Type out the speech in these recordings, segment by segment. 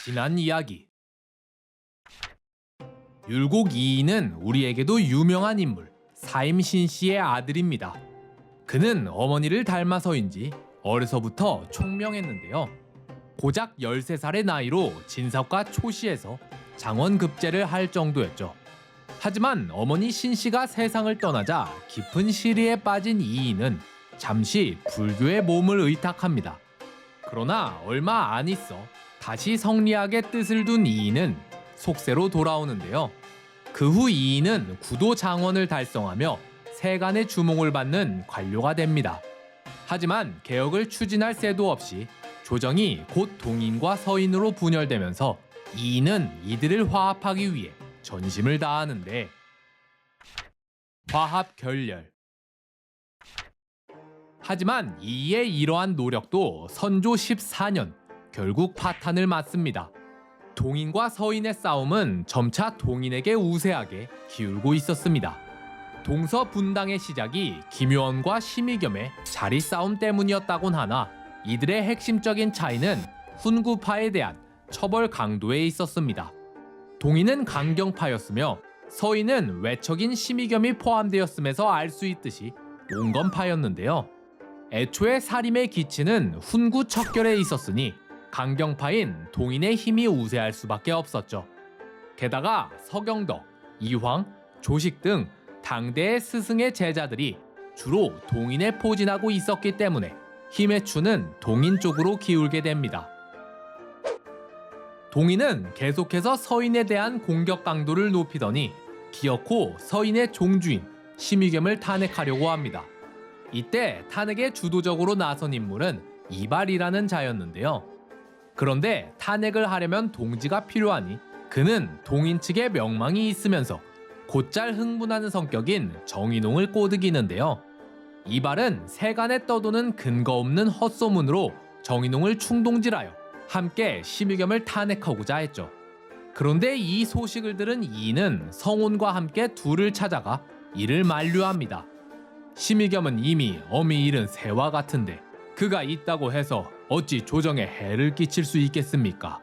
지난 이야기. 율곡 이인은 우리에게도 유명한 인물 사임신 씨의 아들입니다. 그는 어머니를 닮아서인지 어려서부터 총명했는데요. 고작 13살의 나이로 진석과 초시에서 장원급제를 할 정도였죠. 하지만 어머니 신씨가 세상을 떠나자 깊은 시리에 빠진 이인은 잠시 불교의 몸을 의탁합니다. 그러나 얼마 안 있어 다시 성리학의 뜻을 둔 이인은 속세로 돌아오는데요. 그 후 이인은 구도 장원을 달성하며 세간의 주목을 받는 관료가 됩니다. 하지만 개혁을 추진할 새도 없이 조정이 곧 동인과 서인으로 분열되면서 이인은 이들을 화합하기 위해 전심을 다하는데 화합 결렬. 하지만 이의 이러한 노력도 선조 14년 결국 파탄을 맞습니다. 동인과 서인의 싸움은 점차 동인에게 우세하게 기울고 있었습니다. 동서분당의 시작이 김효원과 심의겸의 자리 싸움 때문이었다곤 하나 이들의 핵심적인 차이는 훈구파에 대한 처벌 강도에 있었습니다. 동인은 강경파였으며 서인은 외척인 심의겸이 포함되었음에서 알 수 있듯이 온건파였는데요. 애초에 사림의 기치는 훈구 척결에 있었으니 강경파인 동인의 힘이 우세할 수밖에 없었죠. 게다가 서경덕, 이황, 조식 등 당대의 스승의 제자들이 주로 동인에 포진하고 있었기 때문에 힘의 추는 동인 쪽으로 기울게 됩니다. 동인은 계속해서 서인에 대한 공격 강도를 높이더니 기어코 서인의 종주인 심의겸을 탄핵하려고 합니다. 이때 탄핵에 주도적으로 나선 인물은 이발이라는 자였는데요. 그런데 탄핵을 하려면 동지가 필요하니 그는 동인 측의 명망이 있으면서 곧잘 흥분하는 성격인 정인홍을 꼬드기는데요. 이발은 세간에 떠도는 근거 없는 헛소문으로 정인홍을 충동질하여 함께 심의겸을 탄핵하고자 했죠. 그런데 이 소식을 들은 이인은 성온과 함께 둘을 찾아가 이를 만류합니다. 심의겸은 이미 엄히 잃은 새와 같은데 그가 있다고 해서 어찌 조정에 해를 끼칠 수 있겠습니까?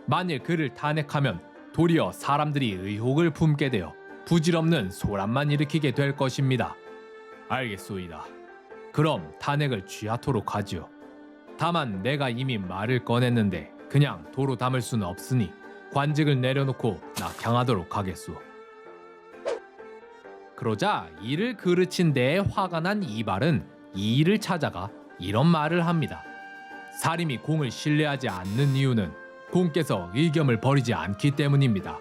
만일 그를 탄핵하면 도리어 사람들이 의혹을 품게 되어 부질없는 소란만 일으키게 될 것입니다. 알겠소이다. 그럼 탄핵을 취하도록 하지요. 다만 내가 이미 말을 꺼냈는데 그냥 도로 담을 수는 없으니 관직을 내려놓고 낙향하도록 하겠소. 그러자 이를 그르친 데에 화가 난 이발은 이의를 찾아가 이런 말을 합니다. 사림이 공을 신뢰하지 않는 이유는 공께서 의겸을 버리지 않기 때문입니다.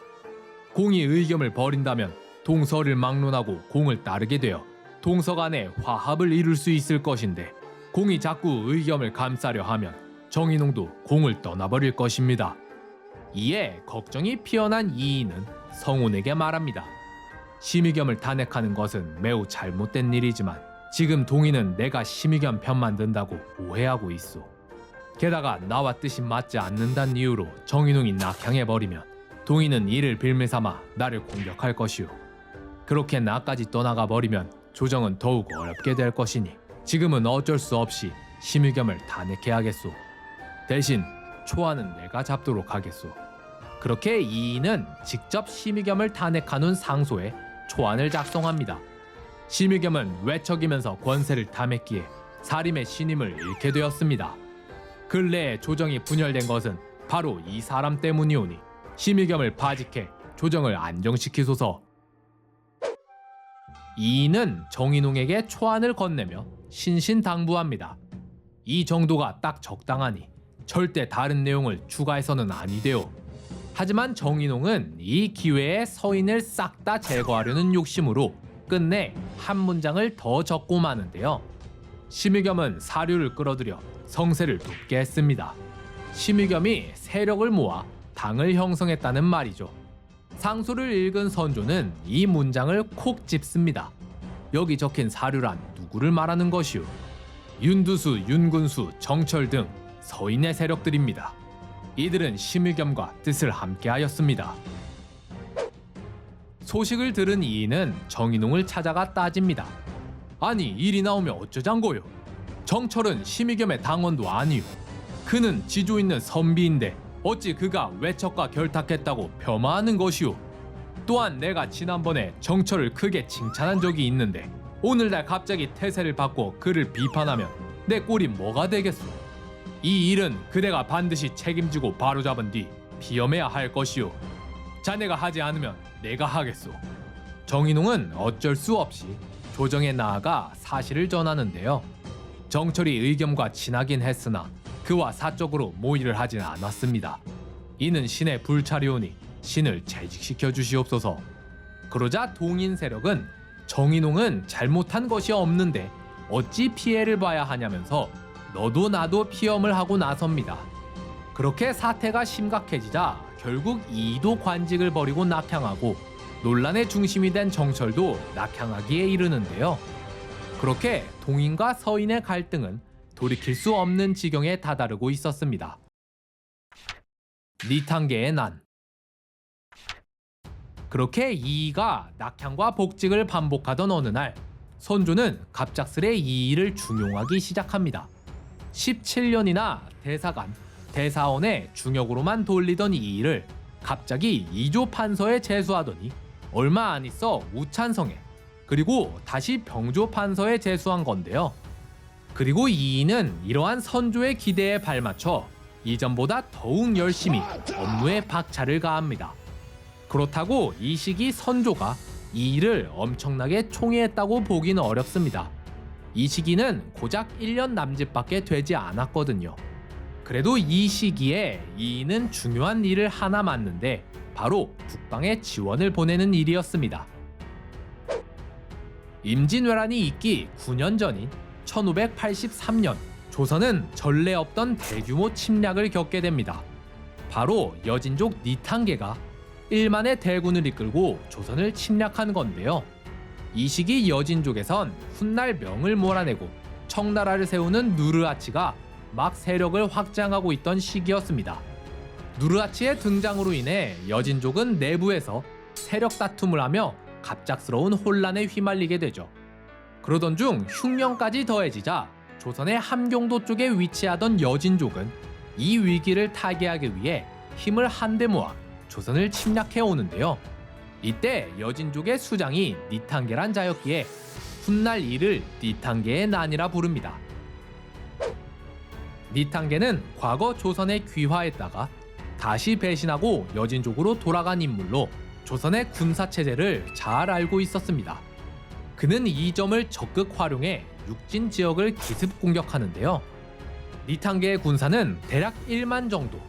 공이 의겸을 버린다면 동서를 막론하고 공을 따르게 되어 동서 간의 화합을 이룰 수 있을 것인데 공이 자꾸 의겸을 감싸려 하면 정인홍도 공을 떠나버릴 것입니다. 이에 걱정이 피어난 이인은 성운에게 말합니다. 심의겸을 탄핵하는 것은 매우 잘못된 일이지만 지금 동인은 내가 심의겸 편만 든다고 오해하고 있소. 게다가 나와 뜻이 맞지 않는다는 이유로 정인홍이 낙향해버리면 동인은 이를 빌미삼아 나를 공격할 것이오. 그렇게 나까지 떠나가 버리면 조정은 더욱 어렵게 될 것이니 지금은 어쩔 수 없이 심의겸을 탄핵해야겠소. 대신 초안은 내가 잡도록 하겠소. 그렇게 이인은 직접 심의겸을 탄핵한 후 상소에 초안을 작성합니다. 심의겸은 외척이면서 권세를 탐했기에 사림의 신임을 잃게 되었습니다. 근래에 조정이 분열된 것은 바로 이 사람 때문이오니 심의겸을 파직해 조정을 안정시키소서. 이인은 정인홍에게 초안을 건네며 신신당부합니다. 이 정도가 딱 적당하니 절대 다른 내용을 추가해서는 아니되오. 하지만 정인홍은 이 기회에 서인을 싹 다 제거하려는 욕심으로 끝내 한 문장을 더 적고 마는데요. 심의겸은 사류를 끌어들여 성세를 돕게 했습니다. 심의겸이 세력을 모아 당을 형성했다는 말이죠. 상소를 읽은 선조는 이 문장을 콕 집습니다. 여기 적힌 사류란 누구를 말하는 것이오? 윤두수, 윤군수, 정철 등 서인의 세력들입니다. 이들은 심의겸과 뜻을 함께하였습니다. 소식을 들은 이인은 정인홍을 찾아가 따집니다. 아니 일이 나오면 어쩌장고요? 정철은 심의겸의 당원도 아니오. 그는 지조 있는 선비인데 어찌 그가 외척과 결탁했다고 폄하하는 것이오? 또한 내가 지난번에 정철을 크게 칭찬한 적이 있는데 오늘날 갑자기 태세를 바꿔 그를 비판하면 내 꼴이 뭐가 되겠소? 이 일은 그대가 반드시 책임지고 바로잡은 뒤 비엄해야 할 것이오. 자네가 하지 않으면 내가 하겠소. 정인홍은 어쩔 수 없이 조정에 나아가 사실을 전하는데요. 정철이 의겸과 친하긴 했으나 그와 사적으로 모의를 하진 않았습니다. 이는 신의 불찰이오니 신을 재직시켜 주시옵소서. 그러자 동인 세력은 정인홍은 잘못한 것이 없는데 어찌 피해를 봐야 하냐면서 너도 나도 피험을 하고 나섭니다. 그렇게 사태가 심각해지자 결국 이이도 관직을 버리고 낙향하고 논란의 중심이 된 정철도 낙향하기에 이르는데요. 그렇게 동인과 서인의 갈등은 돌이킬 수 없는 지경에 다다르고 있었습니다. 니탄계의 난. 그렇게 이이가 낙향과 복직을 반복하던 어느 날 선조는 갑작스레 이이를 중용하기 시작합니다. 17년이나 대사관, 대사원의 중역으로만 돌리던 이이를 갑자기 이조 판서에 제수하더니 얼마 안 있어 우찬성에 그리고 다시 병조 판서에 제수한 건데요. 그리고 이이는 이러한 선조의 기대에 발맞춰 이전보다 더욱 열심히 업무에 박차를 가합니다. 그렇다고 이 시기 선조가 이이를 엄청나게 총애했다고 보기는 어렵습니다. 이 시기는 고작 1년 남짓밖에 되지 않았거든요. 그래도 이 시기에 이이는 중요한 일을 하나 맡는데 바로 국방에 지원을 보내는 일이었습니다. 임진왜란이 있기 9년 전인 1583년 조선은 전례 없던 대규모 침략을 겪게 됩니다. 바로 여진족 니탄계가 1만의 대군을 이끌고 조선을 침략한 건데요. 이 시기 여진족에선 훗날 명을 몰아내고 청나라를 세우는 누르하치가 막 세력을 확장하고 있던 시기였습니다. 누르하치의 등장으로 인해 여진족은 내부에서 세력 다툼을 하며 갑작스러운 혼란에 휘말리게 되죠. 그러던 중 흉년까지 더해지자 조선의 함경도 쪽에 위치하던 여진족은 이 위기를 타개하기 위해 힘을 한데 모아 조선을 침략해 오는데요. 이때 여진족의 수장이 니탄계란 자였기에 훗날 이를 니탄계의 난이라 부릅니다. 니탄계는 과거 조선에 귀화했다가 다시 배신하고 여진족으로 돌아간 인물로 조선의 군사체제를 잘 알고 있었습니다. 그는 이 점을 적극 활용해 육진 지역을 기습 공격하는데요. 니탄계의 군사는 대략 1만 정도.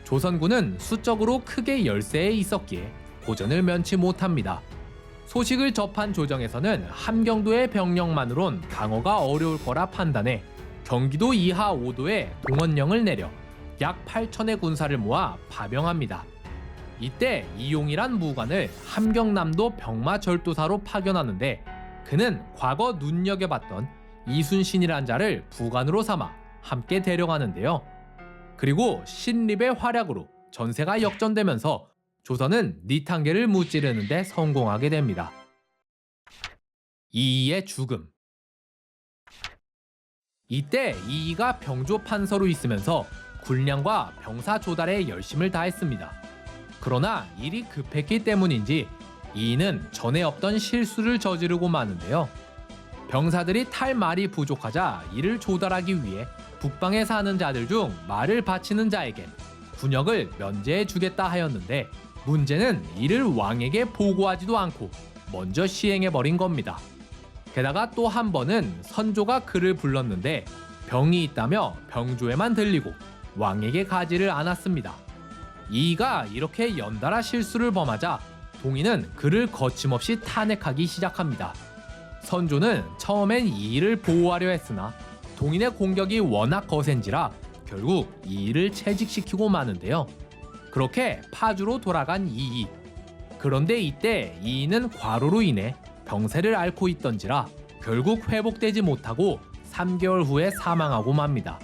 조선군은 수적으로 크게 열세에 있었기에 고전을 면치 못합니다. 소식을 접한 조정에서는 함경도의 병력만으론 방어가 어려울 거라 판단해 경기도 이하 5도에 동원령을 내려 약 8천의 군사를 모아 파병합니다. 이때 이용이란 무관을 함경남도 병마절도사로 파견하는데 그는 과거 눈여겨봤던 이순신이란 자를 부관으로 삼아 함께 데려가는데요. 그리고 신립의 활약으로 전세가 역전되면서 조선은 니탄계를 무찌르는 데 성공하게 됩니다. 이이의 죽음. 이때 이이가 병조 판서로 있으면서 군량과 병사 조달에 열심을 다했습니다. 그러나 일이 급했기 때문인지 이이는 전에 없던 실수를 저지르고 마는데요. 병사들이 탈 말이 부족하자 이를 조달하기 위해 북방에 사는 자들 중 말을 바치는 자에겐 군역을 면제해 주겠다 하였는데 문제는 이를 왕에게 보고하지도 않고 먼저 시행해 버린 겁니다. 게다가 또 한 번은 선조가 그를 불렀는데 병이 있다며 병조에만 들리고 왕에게 가지를 않았습니다. 이이가 이렇게 연달아 실수를 범하자 동인은 그를 거침없이 탄핵하기 시작합니다. 선조는 처음엔 이이를 보호하려 했으나 동인의 공격이 워낙 거센지라 결국 이이를 채직시키고 마는데요. 그렇게 파주로 돌아간 이이. 그런데 이때 이이는 과로로 인해 병세를 앓고 있던지라 결국 회복되지 못하고 3개월 후에 사망하고 맙니다.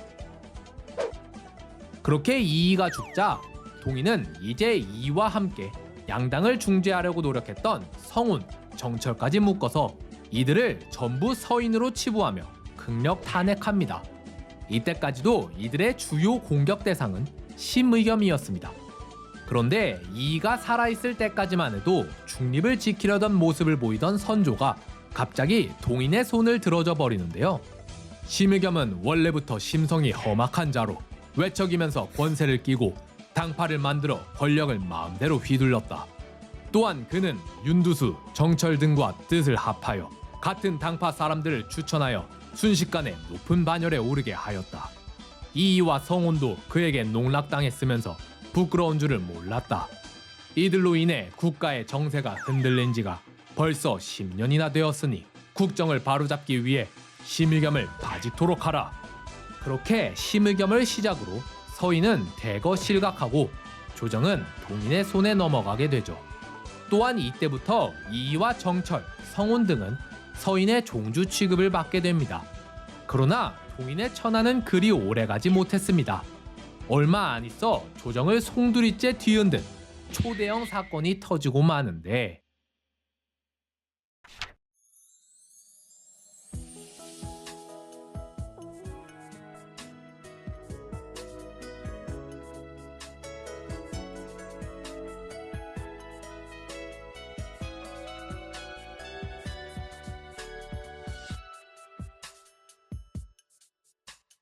그렇게 이이가 죽자 동인은 이제 이이와 함께 양당을 중재하려고 노력했던 성운, 정철까지 묶어서 이들을 전부 서인으로 치부하며 극력 탄핵합니다. 이때까지도 이들의 주요 공격 대상은 심의겸이었습니다. 그런데 이가 살아있을 때까지만 해도 중립을 지키려던 모습을 보이던 선조가 갑자기 동인의 손을 들어줘 버리는데요. 심의겸은 원래부터 심성이 험악한 자로 외척이면서 권세를 끼고 당파를 만들어 권력을 마음대로 휘둘렀다. 또한 그는 윤두수, 정철 등과 뜻을 합하여 같은 당파 사람들을 추천하여 순식간에 높은 반열에 오르게 하였다. 이이와 성혼도 그에게 농락당했으면서 부끄러운 줄을 몰랐다. 이들로 인해 국가의 정세가 흔들린 지가 벌써 10년이나 되었으니 국정을 바로잡기 위해 심의겸을 바짓도록 하라. 그렇게 심의겸을 시작으로 서인은 대거 실각하고 조정은 동인의 손에 넘어가게 되죠. 또한 이때부터 이이와 정철, 성혼 등은 서인의 종주 취급을 받게 됩니다. 그러나 동인의 천하는 그리 오래가지 못했습니다. 얼마 안 있어 조정을 송두리째 뒤흔든 초대형 사건이 터지고 마는데